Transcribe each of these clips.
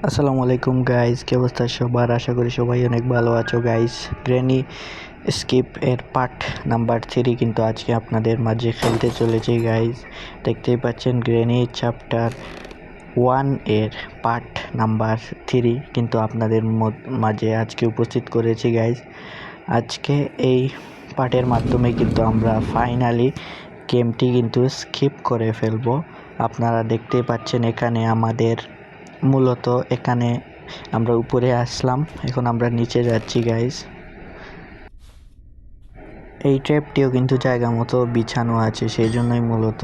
আসসালামু আলাইকুম গাইস, কি অবস্থা সবার? আশা করি সবাই অনেক ভালো আছো গাইস। গ্র্যানি স্কিপ এর পার্ট নাম্বার 3 কিন্তু আজকে আপনাদের মাঝে খেলতে চলেছি গাইস। দেখতেই পাচ্ছেন গ্র্যানি চ্যাপ্টার 1 এর পার্ট নাম্বার 3 কিন্তু আপনাদের মাঝে আজকে উপস্থিত করেছি গাইস। আজকে এই পার্টের মাধ্যমে কিন্তু আমরা ফাইনালি গেমটি কিন্তু স্কিপ করে ফেলবো। আপনারা দেখতেই পাচ্ছেন এখানে আমাদের মূলত এখানে আমরা উপরে আসলাম, এখন আমরা নিচে যাচ্ছি গাইস। এই ট্র্যাপটিও কিন্তু জায়গা মতো বিছানো আছে, সেই জন্যই মূলত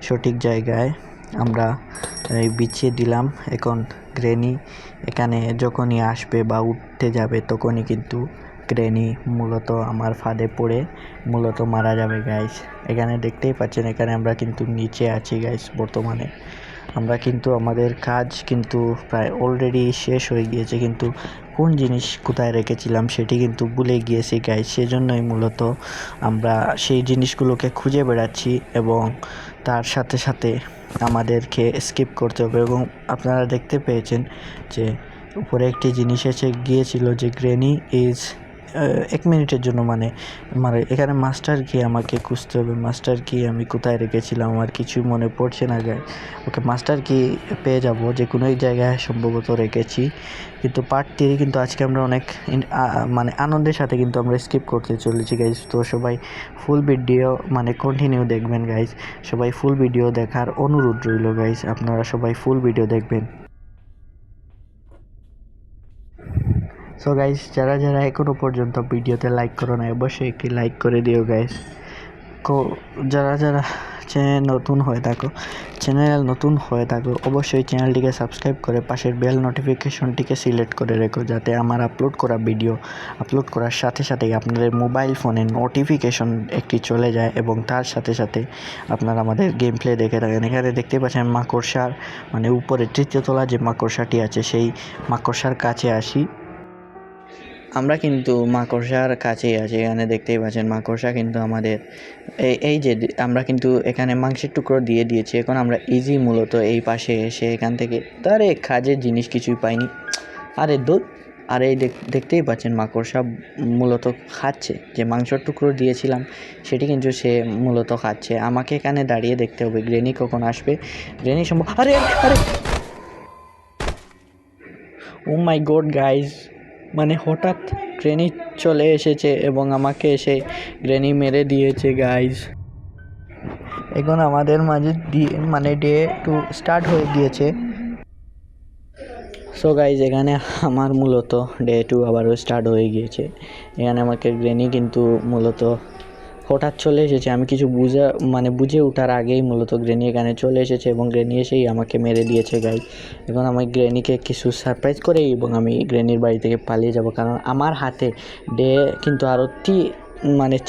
সঠিক জায়গায় আমরা বিছিয়ে দিলাম। এখন গ্র্যানি এখানে যখনই আসবে বা উঠতে যাবে তখনই কিন্তু গ্র্যানি মূলত আমার ফাঁদে পড়ে মূলত মারা যাবে গাইস। এখানে দেখতেই পাচ্ছেন এখানে আমরা কিন্তু নিচে আছি গাইস। বর্তমানে আমরা কিন্তু আমাদের কাজ কিন্তু প্রায় অলরেডি শেষ হয়ে গিয়েছে, কিন্তু কোন জিনিস কোথায় রেখেছিলাম সেটি কিন্তু ভুলে গিয়েছি গাইস। সেজন্যই মূলত আমরা সেই জিনিসগুলোকে খুঁজে বেড়াচ্ছি এবং তার সাথে সাথে আমাদেরকে স্কিপ করতে হবে। এবং আপনারা দেখতে পেয়েছেন যে উপরে একটি জিনিস এসে গিয়েছিল যে গ্র্যানি ইজ 1 মিনিটের জন্য মানে এখানে মাস্টার কি আমাকে খুঁজতে হবে। মাস্টার কি আমি কোথায় রেখেছিলাম আমার কিছুই মনে পড়ছে না গাই। ওকে, মাস্টার কি পেয়ে যাব যে কোনো এক জায়গায় সম্ভবত রেখেছি। কিন্তু পার্ট 3 কিন্তু আজকে আমরা অনেক মানে আনন্দের সাথে কিন্তু আমরা স্কিপ করতে চলেছি গাইজ। তো সবাই ফুল ভিডিও মানে কন্টিনিউ দেখবেন গাইজ। সবাই ফুল ভিডিও দেখার অনুরোধ রইল গাইজ, আপনারা সবাই ফুল ভিডিও দেখবেন। সো গাইস, যারা যারা এখনও পর্যন্ত ভিডিওতে লাইক করো না অবশ্যই একটি লাইক করে দিও গাইস। যারা যারা চ্যানেল নতুন হয়ে থাকো অবশ্যই চ্যানেলটিকে সাবস্ক্রাইব করে পাশের বেল নোটিফিকেশনটিকে সিলেক্ট করে রেখো, যাতে আমার আপলোড করা ভিডিও আপলোড করার সাথে সাথেই আপনাদের মোবাইল ফোনে নোটিফিকেশন একটি চলে যায় এবং তার সাথে সাথে আপনারা আমাদের গেম প্লে দেখে থাকেন। এখানে দেখতে পাচ্ছেন মাকড়সার মানে উপরে তৃতীয় তলা যে মাকড়সাটি আছে সেই মাকড়সার কাছে আসি। আমরা কিন্তু মাকড়সার কাছেই আছি। এখানে দেখতেই পাচ্ছেন মাকড়সা কিন্তু আমাদের এই যে আমরা কিন্তু এখানে মাংসের টুকরো দিয়ে দিয়েছি। এখন আমরা ইজি মূলত এই পাশে এসে এখান থেকে তার কাজের জিনিস কিছুই পাইনি। আরে দুধ আর এই দেখতেই পাচ্ছেন মাকড়সা মূলত খাচ্ছে যে মাংসের টুকরো দিয়েছিলাম সেটি কিন্তু সে মূলত খাচ্ছে। আমাকে এখানে দাঁড়িয়ে দেখতে হবে গ্র্যানি কখন আসবে। গ্র্যানি আরে আরে ও মাই গড গাইজ, মানে হঠাৎ গ্র্যানি চলে এসেছে এবং আমাকে এসে গ্র্যানি মেরে দিয়েছে গাইজ। এখন আমাদের মাঝে মানে ডে 2 স্টার্ট হয়ে গিয়েছে। সো গাইজ, এখানে আমার মূলত ডে 2 আবারও স্টার্ট হয়ে গিয়েছে। এখানে আমাকে গ্র্যানি কিন্তু মূলত হঠাৎ চলে এসেছে। আমি কিছু বুঝে ওঠার আগেই মূলত গ্র্যানি এখানে চলে এসেছে এবং গ্র্যানি এসেই আমাকে মেরে দিয়েছে গাইজ। এখন আমি গ্র্যানিকে কিছু সারপ্রাইজ করে এবং আমি গ্র্যানির বাড়ি থেকে পালিয়ে যাব, কারণ আমার হাতে ডে কিন্তু আরও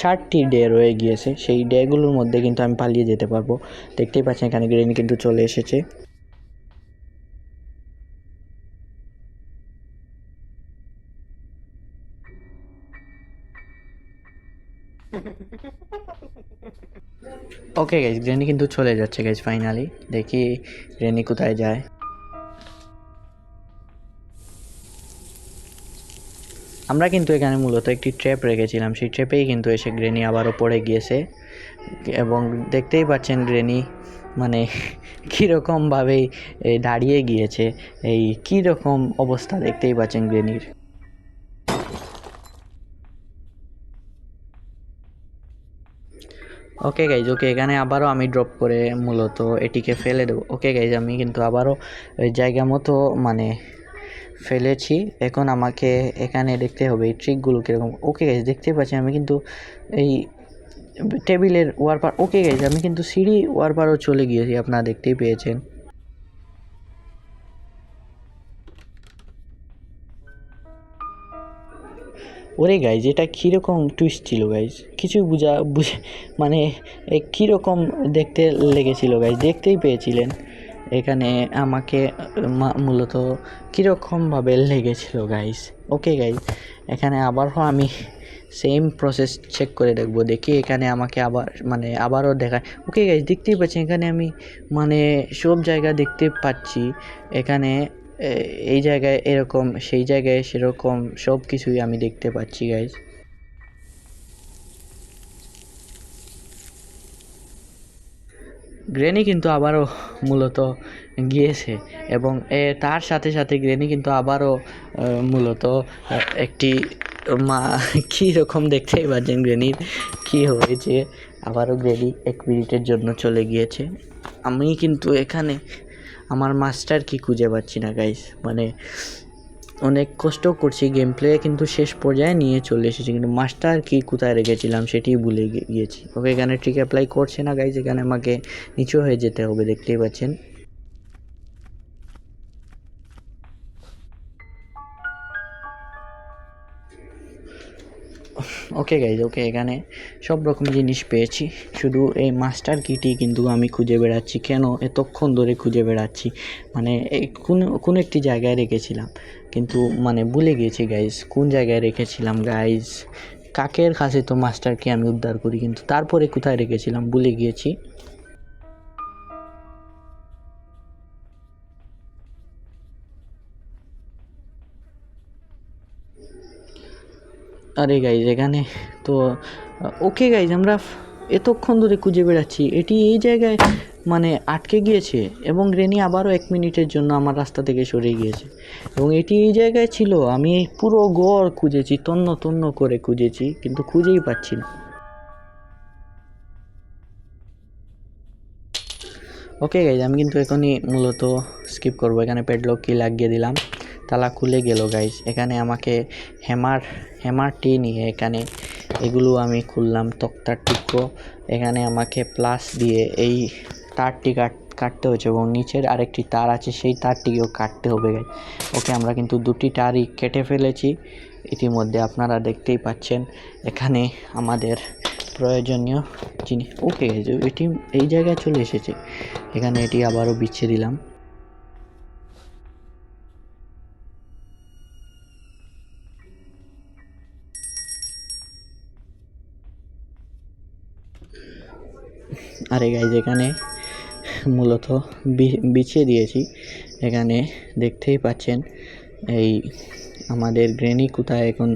4টি ডে রয়ে গিয়েছে। সেই ডেগুলোর মধ্যে কিন্তু আমি পালিয়ে যেতে পারবো। দেখতেই পাচ্ছেন এখানে গ্র্যানি কিন্তু চলে এসেছে। ওকে গাইজ, গ্র্যানি কিন্তু চলে যাচ্ছে গাইজ। ফাইনালি দেখি গ্র্যানি কোথায় যায়। আমরা কিন্তু এখানে মূলত একটি ট্র্যাপ রেখেছিলাম, সেই ট্র্যাপেই কিন্তু এসে গ্র্যানি আবারও পড়ে গিয়েছে এবং দেখতেই পাচ্ছেন গ্র্যানি মানে কীরকমভাবেই দাঁড়িয়ে গিয়েছে। এই কীরকম অবস্থা দেখতেই পাচ্ছেন গ্র্যানির। ওকে গাইজ, ওকে এখানে আবারও আমি ড্রপ করে মূলত এটিকে ফেলে দেবো। ওকে গাইজ, আমি কিন্তু আবারও জায়গা মতো মানে ফেলেছি। এখন আমাকে এখানে দেখতে হবে এই ট্রিকগুলো কীরকম। ওকে গাইজ, দেখতে পাচ্ছি আমি কিন্তু এই টেবিলের ওয়ারপার। ওকে গাইজ, আমি কিন্তু সিঁড়ি ওয়ারপারও চলে গিয়েছি, আপনারা দেখতেই পেয়েছেন। ওরে গাইজ, এটা কীরকম টুইস্ট ছিল গাইজ, কিছু বুঝে মানে কীরকম দেখতে লেগেছিল গাইজ, দেখতেই পেয়েছিলেন এখানে আমাকে মূলত কীরকমভাবে লেগেছিল গাইজ। ওকে গাইজ, এখানে আবারও আমি সেম প্রসেস চেক করে দেখবো, দেখি এখানে আমাকে আবারও দেখায়। ওকে গাইজ, দেখতেই পাচ্ছি এখানে আমি সব জায়গা দেখতে পাচ্ছি। এখানে এই জায়গায় এরকম, সেই জায়গায় সেরকম, সব কিছুই আমি দেখতে পাচ্ছি গাইজ। গ্রেনি কিন্তু আবারও মূলত গিয়েছে এবং তার সাথে সাথে গ্রেনি কিন্তু আবারও মূলত একটি কী রকম দেখতেই পাচ্ছেন গ্রেনির কী হয়েছে। আবারও গ্রেনি 1 মিনিটের জন্য চলে গিয়েছে। আমি কিন্তু এখানে আমার মাস্টার কি খুঁজে পাচ্ছি না গাইস, মানে অনেক কষ্ট করছি, গেম প্লে কিন্তু শেষ পর্যায়ে নিয়ে চলে এসেছি, কিন্তু মাস্টার কি কোথায় রেখেছিলাম সেটি ভুলে গিয়েছি। ওকে, এখানে ট্রিক অ্যাপ্লাই করছে না গাইজ, এখানে আমাকে নিচু হয়ে যেতে হবে, দেখতেই পাচ্ছেন। ওকে গাইজ, ওকে, এখানে সব রকম জিনিস পেয়েছি, শুধু এই মাস্টার কিটি কিন্তু আমি খুঁজে বেড়াচ্ছি। কেন এতক্ষণ ধরে খুঁজে বেড়াচ্ছি, মানে কোন একটি জায়গায় রেখেছিলাম, কিন্তু মানে ভুলে গিয়েছি গাইজ কোন জায়গায় রেখেছিলাম গাইজ। কাকের কাছে তো মাস্টারকে আমি উদ্ধার করি, কিন্তু তারপরে কোথায় রেখেছিলাম ভুলে গিয়েছি। আরে গাইজ, এখানে তো ওকে গাইজ, আমরা এতক্ষণ ধরে খুঁজে বেড়াচ্ছি, এটি এই জায়গায় মানে আটকে গিয়েছে এবং গ্রেনি আবারও 1 মিনিটের জন্য আমার রাস্তা থেকে সরে গিয়েছে এবং এটি এই জায়গায় ছিল। আমি পুরো ঘর খুঁজেছি, তন্ন তন্ন করে খুঁজেছি, কিন্তু খুঁজেই পাচ্ছি না। ওকে গাইজ, আমি কিন্তু এখনই মূলত স্কিপ করবো। এখানে প্যাডলক কি লাগিয়ে দিলাম, তালা খুলে গেল গাইজ। এখানে আমাকে হ্যামারটি নিয়ে এখানে এগুলো আমি খুললাম, তক্তার টুকরো। এখানে আমাকে প্লাস দিয়ে এই তারটি কাটতে হয়েছে এবং নিচের আরেকটি তার আছে, সেই তারটিকেও কাটতে হবে গাইজ। ওকে, আমরা কিন্তু 2টি তারই কেটে ফেলেছি ইতিমধ্যে, আপনারা দেখতেই পাচ্ছেন। এখানে আমাদের প্রয়োজনীয় জিনিস, ওকে গাইজ, এটি এই জায়গায় চলে এসেছে। এখানে এটি আবারও বিছিয়ে দিলাম। আরে গাইজ, এখানে মূলত বিছিয়ে দিয়েছি। এখানে দেখতেই পাচ্ছেন এই আমাদের গ্রেনি কোথায়। এখন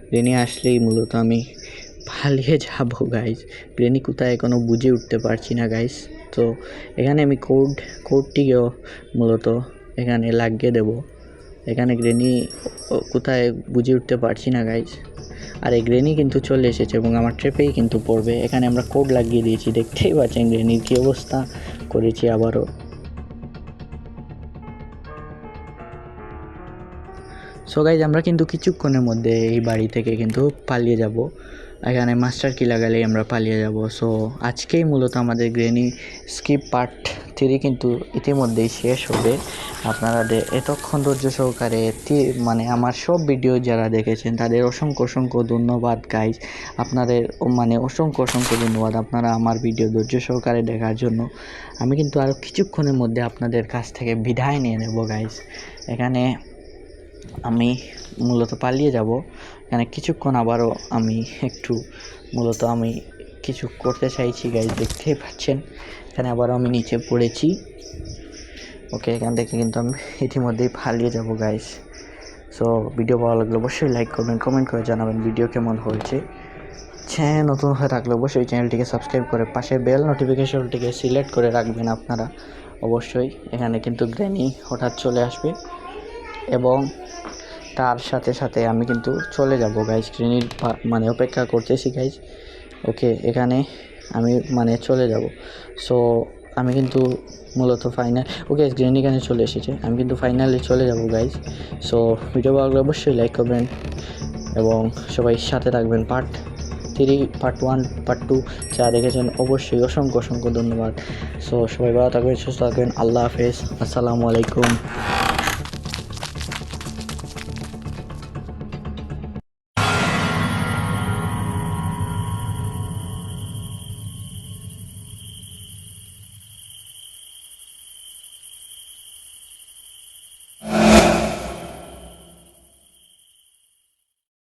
গ্রেনি আসলেই মূলত আমি পালিয়ে যাব গাইজ। গ্রেনি কোথায় এখনও বুঝে উঠতে পারছি না গাইজ। তো এখানে আমি কোডটিকেও মূলত এখানে লাগিয়ে দেব। এখানে গ্রেনি কোথায় বুঝে উঠতে পারছি না গাইজ। আর এই গ্রেনি কিন্তু চলে এসেছে এবং আমার ট্রেপেই কিন্তু পড়বে। এখানে আমরা কোড লাগিয়ে দিয়েছি, দেখতেই পাচ্ছেন গ্রেনির কী অবস্থা করেছি আবারও। সো গাইজ, আমরা কিন্তু কিছুক্ষণের মধ্যে এই বাড়ি থেকে কিন্তু পালিয়ে যাব। এখানে মাস্টার কি লাগালেই আমরা পালিয়ে যাব। সো আজকেই মূলত আমাদের গ্রেনি স্কিপ পার্ট 3 কিন্তু ইতিমধ্যেই শেষ হবে। আপনারা এতক্ষণ ধৈর্য সহকারে মানে আমার সব ভিডিও যারা দেখেছেন তাদের অসংখ্য ধন্যবাদ গাইজ। আপনাদের মানে অসংখ্য ধন্যবাদ, আপনারা আমার ভিডিও ধৈর্য সহকারে দেখার জন্য। আমি কিন্তু আরও কিছুক্ষণের মধ্যে আপনাদের কাছ থেকে বিদায় নিয়ে নেব গাইজ। এখানে আমি মূলত পালিয়ে যাব। এখানে কিছুক্ষণ আবারও আমি একটু মূলত আমি কিছু করতে চাইছি গাইজ, দেখতেই পাচ্ছেন। এখানে আবারও আমি নিচে পড়েছি। ওকে, এখান থেকে কিন্তু আমি ইতিমধ্যেই পালিয়ে যাব গাইজ। সো ভিডিও ভালো লাগলে অবশ্যই লাইক করবেন, কমেন্ট করে জানাবেন ভিডিও কেমন হয়েছে। নতুন হয়ে থাকলে অবশ্যই চ্যানেলটিকে সাবস্ক্রাইব করে পাশে বেল নোটিফিকেশনটিকে সিলেক্ট করে রাখবেন আপনারা অবশ্যই। এখানে কিন্তু গ্রেনি হঠাৎ চলে আসবে এবং তার সাথে সাথে আমি কিন্তু চলে যাব গাইজ। গ্রেনির মানে অপেক্ষা করতেছি গাইজ। ওকে, এখানে আমি মানে চলে যাব। সো আমি কিন্তু মূলত ফাইনাল, ওকে গ্রেনি এখানে চলে এসেছে, আমি কিন্তু ফাইনালি চলে যাব গাইজ। সো ভিডিও ভালো লাগলে অবশ্যই লাইক করবেন এবং সবাই সাথে থাকবেন। পার্ট 3, পার্ট 1, পার্ট 2 যা দেখেছেন অবশ্যই অসংখ্য ধন্যবাদ। সো সবাই ভালো থাকবেন, সুস্থ থাকবেন। আল্লাহ হাফেজ, আসসালামু আলাইকুম।